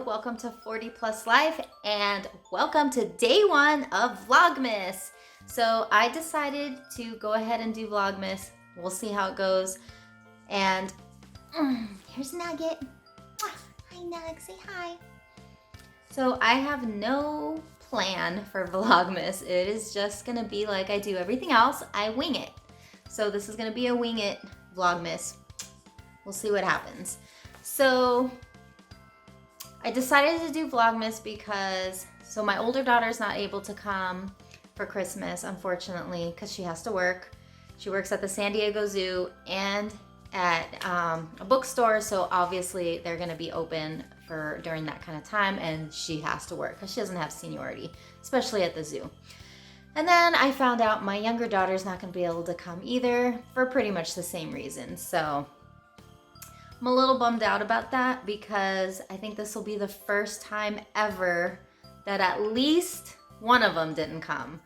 welcome to 40 Plus Life and welcome to day one of Vlogmas. So I decided to go ahead and do Vlogmas. We'll see how it goes. And here's Nugget. Hi Nug, say hi. So I have no plan for Vlogmas. It is just gonna be like I do everything else. I wing it. So this is gonna be a wing it Vlogmas. We'll see what happens. So I decided to do Vlogmas because, my older daughter's not able to come for Christmas, unfortunately, because she has to work. She works at the San Diego Zoo and at a bookstore, so obviously they're gonna be open for during that kind of time, and she has to work because she doesn't have seniority, especially at the zoo. And then I found out my younger daughter's not gonna be able to come either for pretty much the same reason. So I'm a little bummed out about that because I think this will be the first time ever that at least one of them didn't come.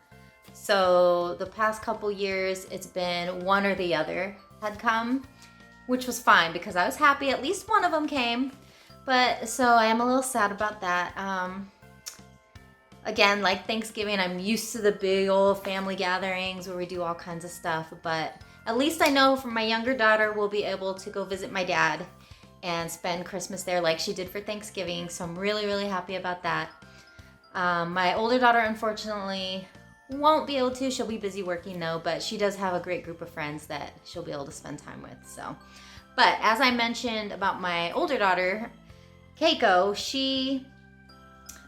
So the past couple years, it's been one or the other had come, which was fine because I was happy at least one of them came. But so I am a little sad about that. Again, like Thanksgiving, I'm used to the big old family gatherings where we do all kinds of stuff, but at least I know for my younger daughter, we'll be able to go visit my dad and spend Christmas there like she did for Thanksgiving. So I'm really, really happy about that. My older daughter, unfortunately, won't be able to. She'll be busy working though, but she does have a great group of friends that she'll be able to spend time with. So, but as I mentioned about my older daughter, Keiko,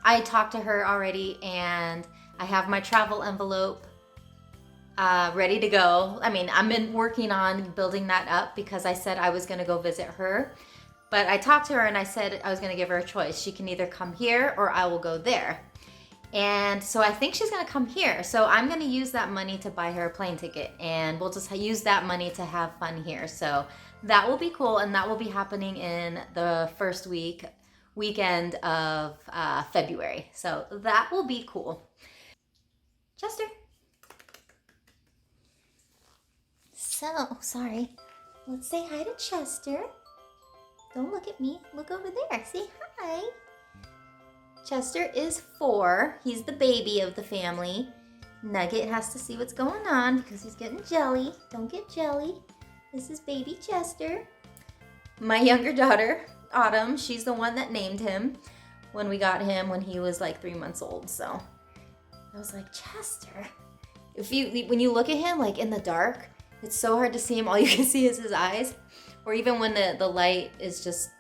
I talked to her already and I have my travel envelope ready to go. I mean, I've been working on building that up because I said I was gonna go visit her. But I talked to her and I said I was gonna give her a choice. She can either come here or I will go there. And so I think she's gonna come here. So I'm gonna use that money to buy her a plane ticket and we'll just use that money to have fun here. So that will be cool, and that will be happening in the first weekend of February. So that will be cool. Chester. So, sorry. Let's say hi to Chester. Don't look at me. Look over there. Say hi. Chester is 4. He's the baby of the family. Nugget has to see what's going on because he's getting jelly. Don't get jelly. This is baby Chester. My younger daughter, Autumn, she's the one that named him when we got him when he was like 3 months old. So I was like, Chester. When you look at him like in the dark, it's so hard to see him. All you can see is his eyes. Or even when the light is just,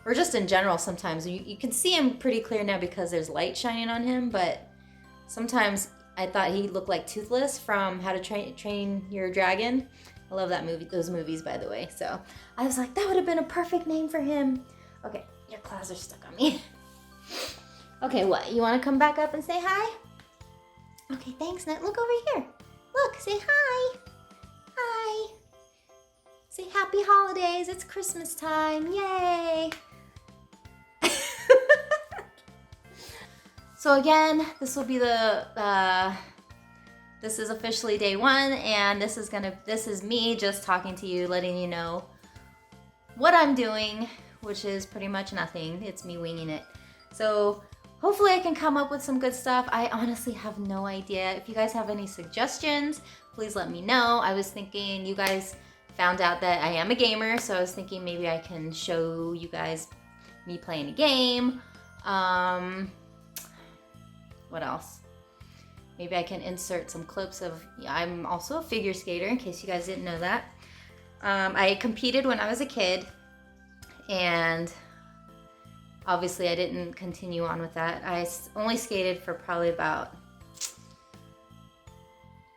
or just in general sometimes, you can see him pretty clear now because there's light shining on him, but sometimes I thought he looked like Toothless from How to Train Your Dragon. I love that movie, those movies, by the way. So I was like, that would have been a perfect name for him. Okay, your claws are stuck on me. Okay, what? You want to come back up and say hi? Okay, thanks, Nut. Look over here. Look, say hi. Hi. Say happy holidays. It's Christmas time. Yay. So again, this will be this is officially day one, and this is me just talking to you, letting you know what I'm doing, which is pretty much nothing. It's me winging it. So hopefully I can come up with some good stuff. I honestly have no idea. If you guys have any suggestions, please let me know. I was thinking you guys found out that I am a gamer, so I was thinking maybe I can show you guys me playing a game. What else? Maybe I can insert some clips of, I'm also a figure skater in case you guys didn't know that. I competed when I was a kid, and obviously I didn't continue on with that. I only skated for probably about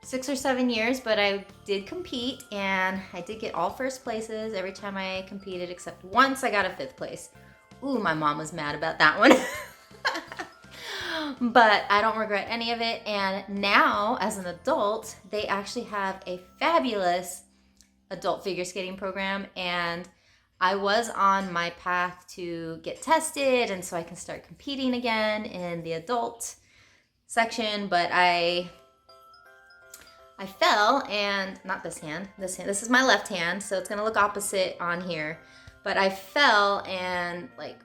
6 or 7 years, but I did compete and I did get all first places every time I competed, except once I got a 5th place. Ooh, my mom was mad about that one. But I don't regret any of it. And now as an adult, they actually have a fabulous adult figure skating program, and I was on my path to get tested and so I can start competing again in the adult section, but I fell, and not this hand, this is my left hand, so it's gonna look opposite on here, but I fell and like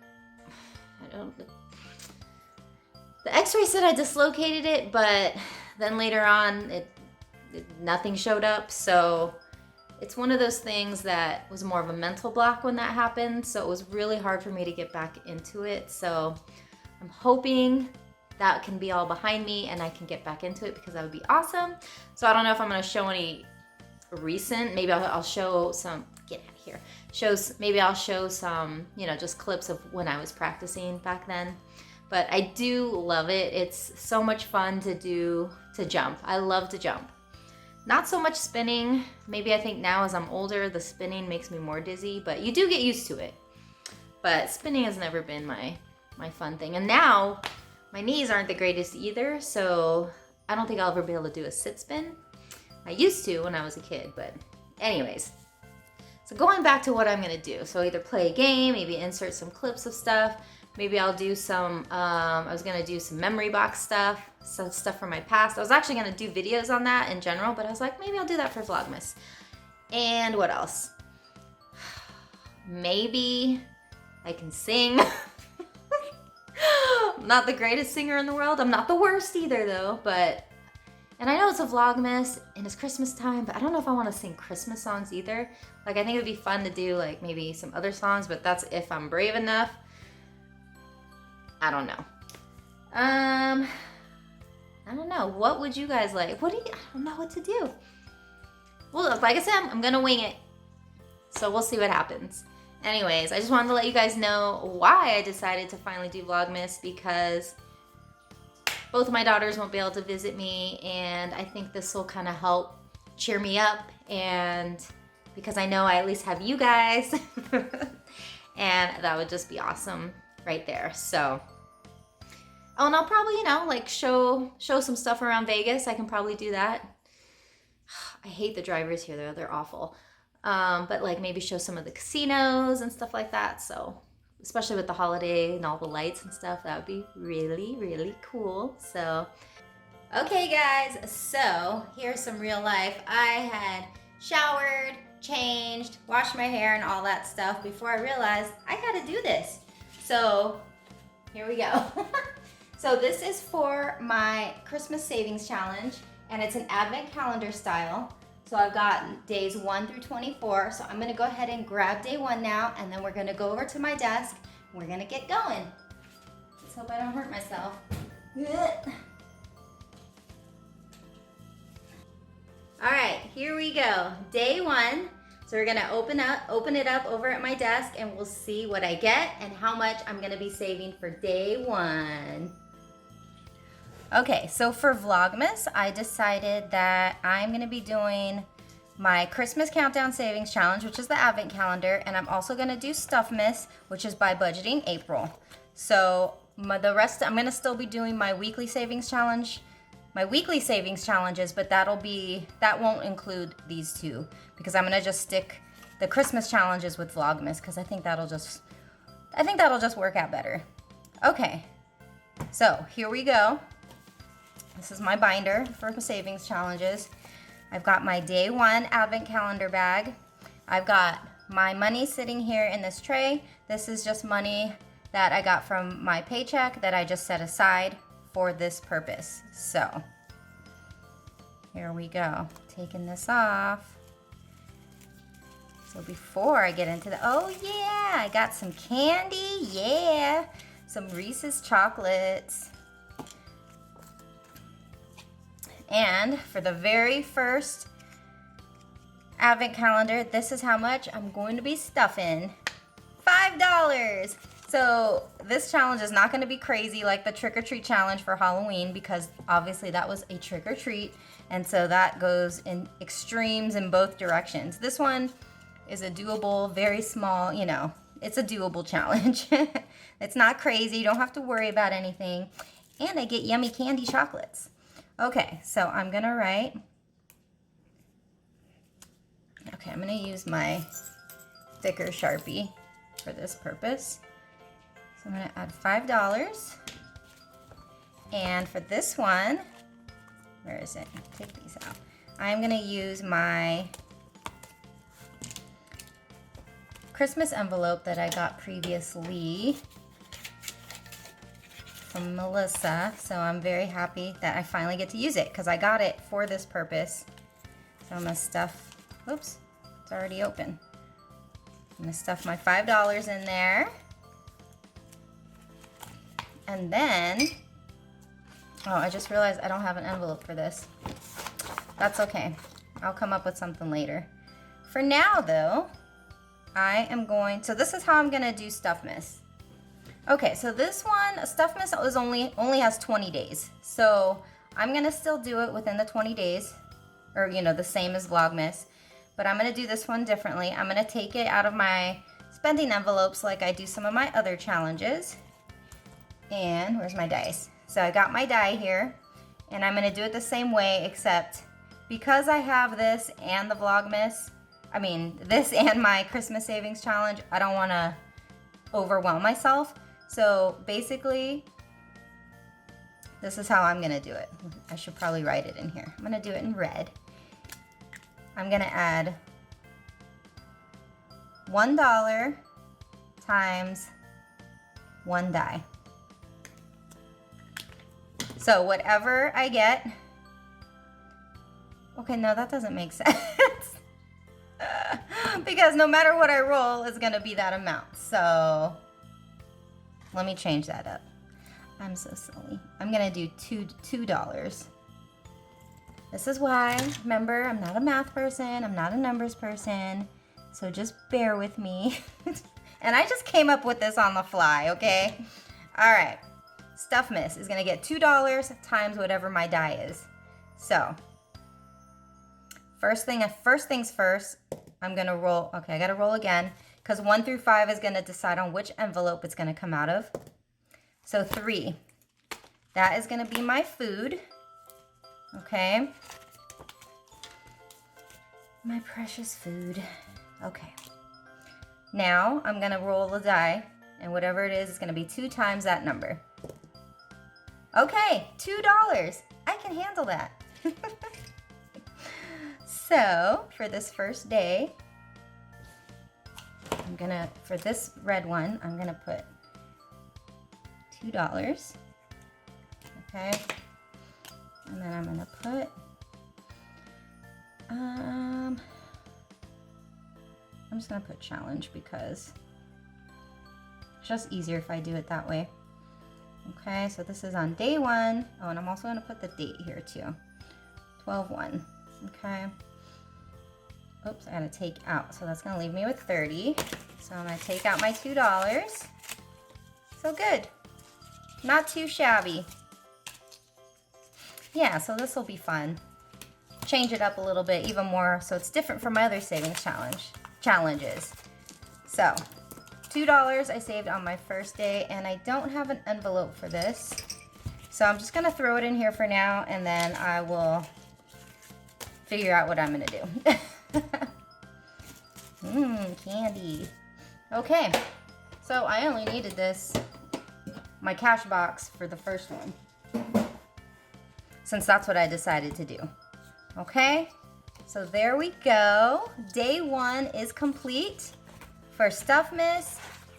the x-ray said I dislocated it, but then later on nothing showed up. So it's one of those things that was more of a mental block when that happened. So it was really hard for me to get back into it. So I'm hoping that can be all behind me and I can get back into it, because that would be awesome. So I don't know if I'm gonna show any recent, maybe I'll show some, get out of here. Maybe I'll show some, you know, just clips of when I was practicing back then. But I do love it. It's so much fun to jump. I love to jump. Not so much spinning. Maybe I think now as I'm older, the spinning makes me more dizzy, but you do get used to it. But spinning has never been my fun thing. And now my knees aren't the greatest either, so I don't think I'll ever be able to do a sit spin. I used to when I was a kid, but anyways. So going back to what I'm gonna do. So either play a game, maybe insert some clips of stuff. Maybe I'll do some, I was gonna do some memory box stuff, some stuff from my past. I was actually gonna do videos on that in general, but I was like, maybe I'll do that for Vlogmas. And what else? Maybe I can sing. I'm not the greatest singer in the world. I'm not the worst either though, and I know it's a Vlogmas and it's Christmas time, but I don't know if I want to sing Christmas songs either. Like, I think it would be fun to do like maybe some other songs, but that's if I'm brave enough. I don't know. I don't know. What would you guys like? I don't know what to do. Well, like I said, I'm gonna wing it. So we'll see what happens. Anyways, I just wanted to let you guys know why I decided to finally do Vlogmas, because both of my daughters won't be able to visit me, and I think this will kind of help cheer me up, and because I know I at least have you guys, and that would just be awesome right there. So, oh, and I'll probably, you know, like show some stuff around Vegas. I can probably do that. I hate the drivers here though, they're awful. But like maybe show some of the casinos and stuff like that. So especially with the holiday and all the lights and stuff, that would be really, really cool. So, okay guys, so here's some real life. I had showered, changed, washed my hair and all that stuff before I realized I gotta do this. So here we go. So this is for my Christmas savings challenge, and it's an advent calendar style. So I've got days 1 through 24. So I'm gonna go ahead and grab day 1 now, and then we're gonna go over to my desk and we're gonna get going. Let's hope I don't hurt myself. All right, here we go. Day 1. So we're gonna open it up over at my desk, and we'll see what I get and how much I'm gonna be saving for day 1. Okay, so for Vlogmas, I decided that I'm gonna be doing my Christmas Countdown Savings Challenge, which is the Advent Calendar, and I'm also gonna do Stuffmas, which is by budgeting April. So the rest, I'm gonna still be doing my weekly savings challenge, my weekly savings challenges, but that won't include these two, because I'm gonna just stick the Christmas challenges with Vlogmas, because I think that'll just work out better. Okay, so here we go. This is my binder for the savings challenges. I've got my day 1 advent calendar bag. I've got my money sitting here in this tray. This is just money that I got from my paycheck that I just set aside for this purpose. So here we go, taking this off. So before I get into oh yeah, I got some candy, yeah, some Reese's chocolates. And for the very first advent calendar, this is how much I'm going to be stuffing. $5. So this challenge is not going to be crazy like the trick or treat challenge for Halloween, because obviously that was a trick or treat, and so that goes in extremes in both directions. This one is a doable, very small, you know, it's a doable challenge. It's not crazy, you don't have to worry about anything, and I get yummy candy chocolates. Okay, so I'm gonna write, okay, I'm gonna use my thicker Sharpie for this purpose. So I'm gonna add $5. And for this one, where is it? Take these out. I'm gonna use my Christmas envelope that I got previously. from Melissa. So I'm very happy that I finally get to use it because I got it for this purpose. So I'm gonna stuff, oops, it's already open. I'm gonna stuff my $5 in there. And then, oh, I just realized I don't have an envelope for this. That's okay. I'll come up with something later. For now though, I am going, so this is how I'm gonna do Stuffmas. Okay, so this one, Stuffmas is only has 20 days. So I'm gonna still do it within the 20 days, or you know, the same as Vlogmas, but I'm gonna do this one differently. I'm gonna take it out of my spending envelopes like I do some of my other challenges. And where's my dice? So I got my die here, and I'm gonna do it the same way, except because I have this and the Vlogmas, I mean, this and my Christmas savings challenge, I don't wanna overwhelm myself. So basically, this is how I'm gonna do it. I should probably write it in here. I'm gonna do it in red. I'm gonna add $1 times 1 die. So whatever I get, okay, no, that doesn't make sense. Because no matter what I roll, it's gonna be that amount. So let me change that up. I'm so silly. I'm gonna do $2. This is why, remember, I'm not a math person, I'm not a numbers person, so just bear with me. And I just came up with this on the fly, okay? All right, Stuffmas is gonna get $2 times whatever my die is. So, first things first, I'm gonna roll, okay, I gotta roll again, because 1 through 5 is gonna decide on which envelope it's gonna come out of. So 3, that is gonna be my food, okay? My precious food, okay. Now I'm gonna roll the die, and whatever it is gonna be 2 times that number. Okay, $2, I can handle that. So, for this first day, I'm gonna, for this red one, I'm gonna put $2, okay? And then I'm gonna put, I'm just gonna put challenge because it's just easier if I do it that way. Okay, so this is on day 1. Oh, and I'm also gonna put the date here too, 12/1, okay? Oops, I gotta take out, so that's gonna leave me with 30. So I'm gonna take out my $2. So good, not too shabby. Yeah, so this will be fun. Change it up a little bit, even more, so it's different from my other savings challenges. So, $2 I saved on my first day, and I don't have an envelope for this. So I'm just gonna throw it in here for now, and then I will figure out what I'm gonna do. Candy. Okay, so I only needed this, my cash box, for the first one, since that's what I decided to do. Okay, so there we go. Day 1 is complete for Stuffmas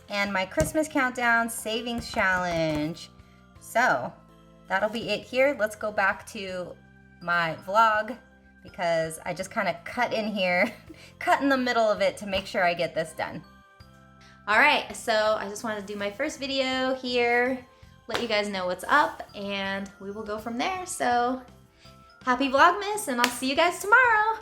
and my Christmas Countdown Savings Challenge. So that'll be it here. Let's go back to my vlog, because I just kind of cut in here, cut in the middle of it to make sure I get this done. All right, so I just wanted to do my first video here, let you guys know what's up, and we will go from there. So happy Vlogmas, and I'll see you guys tomorrow.